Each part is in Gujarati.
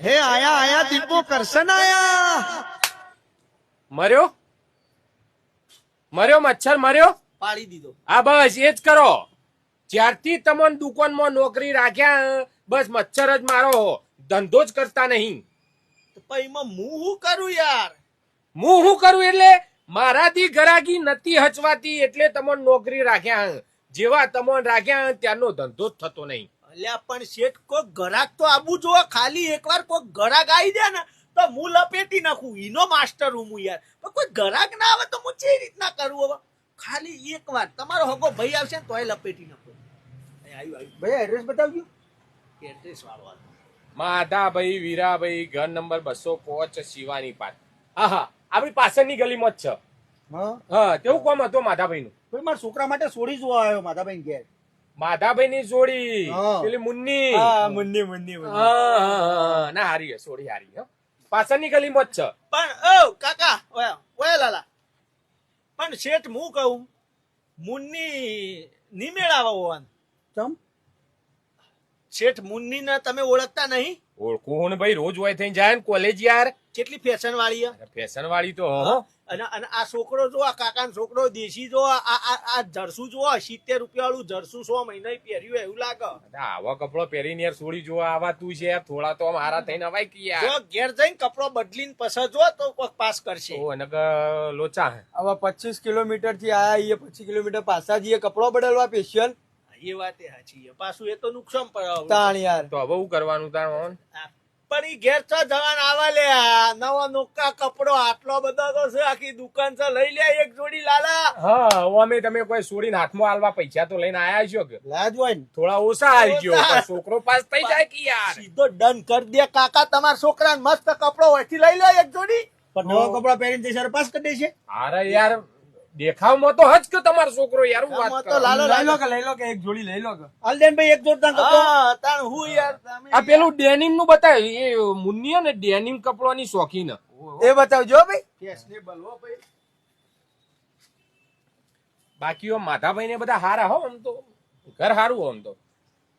હે આયા આયા દીપો કરશન આયા. મર્યો મર્યો મચ્છર મર્યો. પાડી દીધો. હા બસ એ જ કરો. જ્યારથી તમને દુકાનમાં નોકરી રાખ્યા બસ મચ્છર જ મારો, ધંધો જ કરતા નહીં. પછી એમાં હું શું કરું યાર? હું શું કરું એટલે મારાથી ગરાગી નથી હચવાતી એટલે તમને નોકરી રાખ્યા. જેવા તમને રાખ્યા ત્યારનો ધંધો જ થતો નહીં. અલ્યા પણ શેઠ કોક ગરાક તો આબુ જો. ખાલી એકવાર કોક ગરાક આવી જાય ને તો હું લપેટી નાખું. ઈનો માસ્ટર હું યાર. પણ કોઈ ગરાક ના આવે તો હું જે રીતના કરું હવે? ખાલી એકવાર તમારો હગો ભાઈ આવશે ને તોય લપેટી નાખો. આવ્યું ભાઈ એડ્રેસ બતાવજો. એડ્રેસ વાળો માધાભાઈ વીરાભાઈ, ઘર નંબર 205, શિવાની પાટ. હા હા, આપણી પાછળની ગલીમાં જ છે. હા તેવું કોમ હતો માધાભાઈ નું? મારા છોકરા માટે સોડી જોવા આવ્યો માધાભાઈ ઘેર. માધાભાઈ ની જોડી પેલી મુન્ની. મુન્ની ના હારી સોડી હારી. પાછળની ગલીમાં જ છે. પણ ઓ કાકા ઓય લાલા, પણ શેઠ હું કહું મુન્ની ની મેળાવા હોવાનું. ચમ શેઠ મુન્ની ને તમે ઓળખતા નહીં? ઓળખું ભાઈ, રોજ હોય થઈ જાય ને કોલેજ યાર. કેટલી ફેશન વાળી ફેશન વાળી તો અને આ છોકરો જો, આ કાકાનો છોકરો દેશી જો, આ જરસું જો 70 રૂપિયા વાળું જરસું 100 મહિના પહેર્યું એવું લાગે. આવા કપડો પહેરીને યાર છોડી જોવા આવા તું છે યાર, થોડા તો મારા થઈને અવાય કે યાર. જો ઘેર જઈને કપડો બદલીને પછી જો તો કોક પાસ કરશે. ઓ અને લોચા હે. હવે 25 કિલોમીટર થી આયા, એ 25 કિલોમીટર પાછા જઈએ કપડો બદલવા સ્પેશિયલ. એ વાત સાચી છે. પાછું એ તો નુકસાન પડે. તાણ યાર તો હવે શું કરવાનું તાર? પણ ઈ ઘેર તો જવાન આવા લે. નવા નોકા કપડો આટલો બધો તો છે, આખી દુકાન છે. લઈ લે એક જોડી લાલા. હા અમે તમે કોઈ છોડીને હાથમાં આલવા પૈસા તો લઈને આયા છો કે? લાજ હોય ને થોડા ઓછા આવી ગયો, છોકરો પાસ થઈ જાય કે યાર. સીધો ડન કરી દે કાકા. તમારા છોકરાને મસ્ત કપડો હોયથી લઈ લે એક જોડી. પણ નવા કપડા પહેરીને જઈશ પાસ કરી દેશે. અરે યાર દેખાવમાં તો હજ કે તમારો છોકરો યાર. હું વાત તો લાલો લઈ લો કે એક જોડી લઈ લો કે. અલદેનભાઈ એક જોડી કપડો તાણ હું યાર. આ પેલું ડેનિમ નું બતાવ. એ મુન્ની ને ડેનિમ કપડાની શોખીન. એ બતાવજો ભાઈ. ફેશનેબલ હો ભાઈ. બાકી માધાભાઈ ને બધા હારા હો. આમ તો ઘર હારું આમ તો.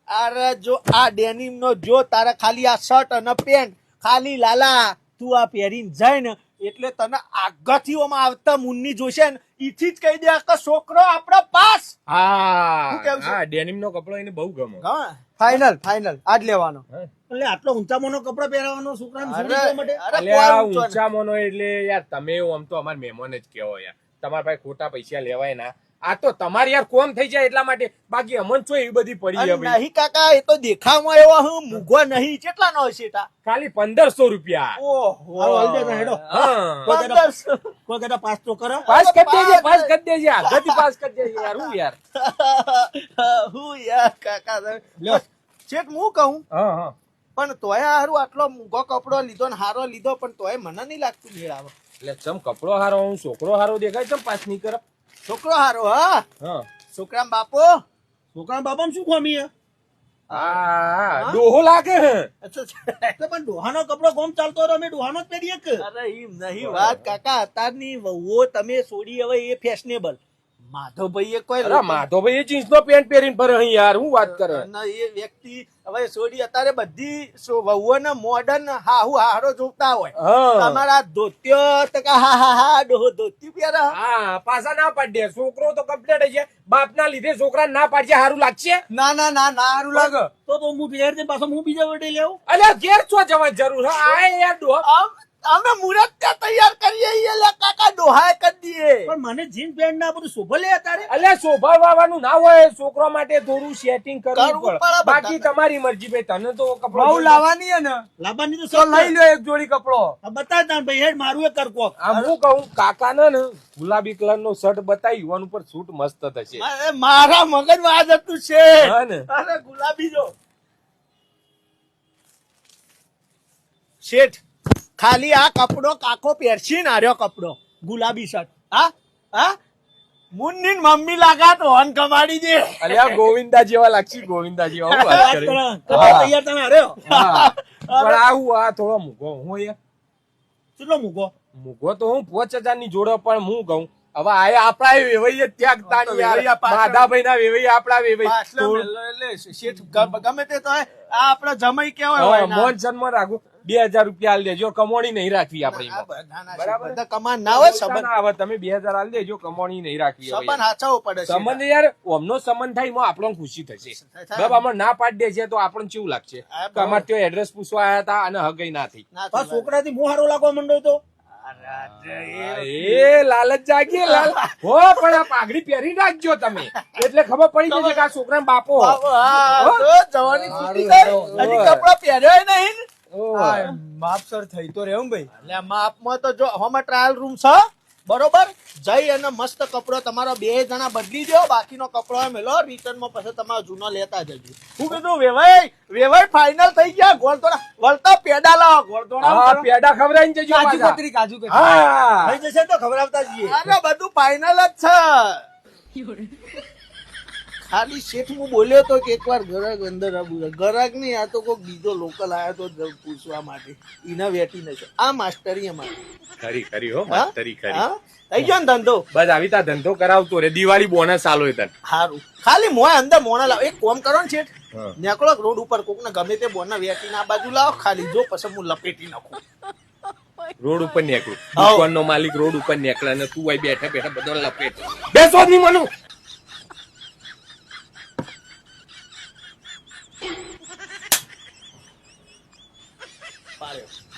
અરે જો આ ડેનિમ નો જો તારે ખાલી આ શર્ટ અને પેન્ટ ખાલી લાલા તું આ પહેરીને જાય ને એટલે તને આગળથી આવતા મુન્ની જોશે ને ઈથી જ કહી દે કે છોકરો આપણો પાસ. હા શું કેવું છે? હા ડેનિમ નો કપડો એને બહુ ગમે. ફાઇનલ આજ લેવાનો. એટલે આટલો ઊંચામાંનો કપડો પહેરવાનો છોકરાને અરે, છોડી દેવા માટે? અલ્યા ઊંચા મોનો એટલે યાર તમે એવું આમ તો અમાર મહેમાન જ કેવો યાર. તમારા પાસે ખોટા પૈસા લેવાય ના. આ તો તમારે યાર કોમ થઈ જાય એટલા માટે. બાકી અમન છો એવી બધી પડી અને છે નહીં કાકા, એ તો દેખાવમાં એવો હું મૂઘો નહીં. કેટલા નો હશે તા? ખાલી 1500 રૂપિયા. ઓહો હેડો. હા 1500 કોઈ કદા પાસ તો કરો. પાસ કરી દેજે, પાસ કરી દેજે, આગળથી પાસ કરી દેજે યાર. હું યાર હું યાર કાકા શેઠ હું કહું હા હા પણ તોય હારું આટલો મૂંઘો કપડો લીધો ને હારો લીધો પણ તોય મને નહીં લાગતું મેળ આવે. એટલે ચમ કપડો હારો હું છોકરો હારો દેખાય ચમ પાસ નહીં કરે? છોકરો હારો હા હા છોકરા બાપો. છોકરા બાપા શું ખોમી? હા ડોહો લાગે હે. પણ ડોહાનો કપડો કોમ ચાલતો હતો અમે ડોહાનો જ પહેરીએ કે? અરે એમ નહીં વાત કાકા. અત્યારની વહુઓ તમે છોડી હવે એ ફેશનેબલ. માધવભાઈ એ કોઈ અરે માધવભાઈ એ જીન્સ નો પેન્ટ પહેરીને ફરે અહીં યાર. હું વાત કરે? એ વ્યક્તિ હવે છોડી અત્યારે બધી વહુઓને મોડર્ન હાહુ હારો જોતા હોય. હા તમારા ધોત્યો તો હા ડોહો ધોતી પહેરે. હા પાછા ના પાડી દે. છોકરો તો કમ્પ્લીટ છે. બાપ ના લીધે છોકરા ના પાડશે હારું લાગશે? ના સારું લાગે. તો હું પહેર દે પાછો હું બીજા વડે લેવું. અલ્યા ઘેર છો જવા જરૂર હા યાર ડોહો. અમે મુરત તૈયાર કરીએ લે કાકા. ડોહાય કરી દઈએ. પણ મને જીન્સ પેન્ટ ના બધું શોભા લે અત્યારે. અલ્યા શોભા વાવાનું ના હોય. છોકરા માટે થોડું સેટિંગ કરવું કરવું પડે. પડે. બાકી તમારી મરજી ભાઈ. તને તો બહુ કપડો લાવવાની હે ને લાવવાની તો લઈ લો એક જોડી કપડો. બતાવ તાન ભાઈ હેડ મારું એ કર કોક. આમ હું કહું કાકા ને ગુલાબી કલર નો શર્ટ બતાવી યુવાન ઉપર સૂટ મસ્ત થશે. મારા મગજમાં આ જતું છે. હા ને અરે ગુલાબી જો શેઠ ખાલી આ કપડો કાકો પહેરશી ને આર્યો કપડો ગુલાબી શર્ટ. હા મુન્ની મમ્મી લાગા તો હન કમાડી દે. અલ્યા ગોવિંદા જેવા લાગશે. ગોવિંદા જેવા હું વાત કરે. તૈયાર તમે આર્યો. પણ આવું આ થોડો મૂકો હું યાર. કેટલો મૂકો? મૂકો તો હું 5000 ની જોડે પણ હું કહું હવે આ આપણા વેવાઈ જ ત્યાગતા નહીં યાર. વેવાઈ પાછળ- માધાભાઈના વેવાઈ આપણા વેવાઈ. પાછલો તો- મેલો એટલે શેઠ ગમે તે તો આ આપણા જમાઈ કેવાય હવે હોય ના. મોન સન્માન રાખું 2000 રૂપિયા આલ દેજો, કમોણી નહીં રાખવી આપણે ના, એમાં. ના, ના, બરાબર. બધા કમાન ના હોય સંબંધ ના, હવે તમે 2000 આલ દેજો, કમોણી નહીં રાખવી હવે સંબંધ યાર. હાચવવો પડે છે સંબંધ યાર ઓમનો સંબંધ થાય એમાં આપણને ખુશી થશે. થાય. બરાબર, આમાં ના પાડી દે છે તો આપણને કેવું લાગશે હા, કે અમારે ત્યાં એડ્રેસ પૂછવા આવ્યા હતા અને હગઈ ના થઈ. ના આ થાય. છોકરાથી હું હારો લાગવા માંડ્યો તો એ લાલચ જાગીએ લાલ. હો પણ આ પાઘડી પહેરી રાખજો તમે, એટલે ખબર પડી જશે કે આ છોકરા બાપો. હા, તો જવાની છૂટી ગઈ. હજી કપડા પહેર્યો નહીં ને. આ માપ સર થઈ તો રહ્યો ને ભાઈ. એટલે આ માપમાં તો જો હમણાં ટ્રાયલ રૂમ છે બરોબર, જઈ અને મસ્ત કપડો તમારો 2 જણા બદલી દો, બાકીનો કપડો મેલો રિટર્નમાં પછી તમારો જૂનો લેતા જજો. હું કીધું વેવાઈ ફાઇનલ થઈ ગયા. ગોળતોડા વળતા પેડા લાવો, ગોળતોડા હા, પેડા ખવડાવીને જજો કાજુ પાછા. કતરી કાજુ કતરી. હા. થઈ જશે તો ખબર આવતા જઈએ. અરે બધું ફાઇનલ જ છે. ખાલી શેઠ હું બોલ્યો તો કે એકવાર ગરાગ અંદર આવું. ગરાગ નહીં, આ તો કોઈક બીજો લોકલ આયો તો પૂછવા માટે, એના વેટીને છે આ માસ્ટરી અમારી. ખરી ખરી હો, હા? માસ્તરી ખરી. હા? થઈ ગયો ને ધંધો. બસ આવી તા ધંધો કરાવતો રે, દિવાળી બોનસ આલો એ તને. સારું, ખાલી મોય અંદર મોણા લાવો. એક કોમ કરો ને શેઠ, હા. નીકળો રોડ ઉપર કોક ને ગમે તે બોના વેટીને આ બાજુ લાવો, ખાલી જો પછી હું લપેટી નાખું. રોડ ઉપર નીકળું, હાઉ. દુકાનનો માલિક રોડ ઉપર નીકળે અને તું અહીં બેઠા બેઠા બધો લપેટ. બેસો જ નહીં મનું. પાડ્યો.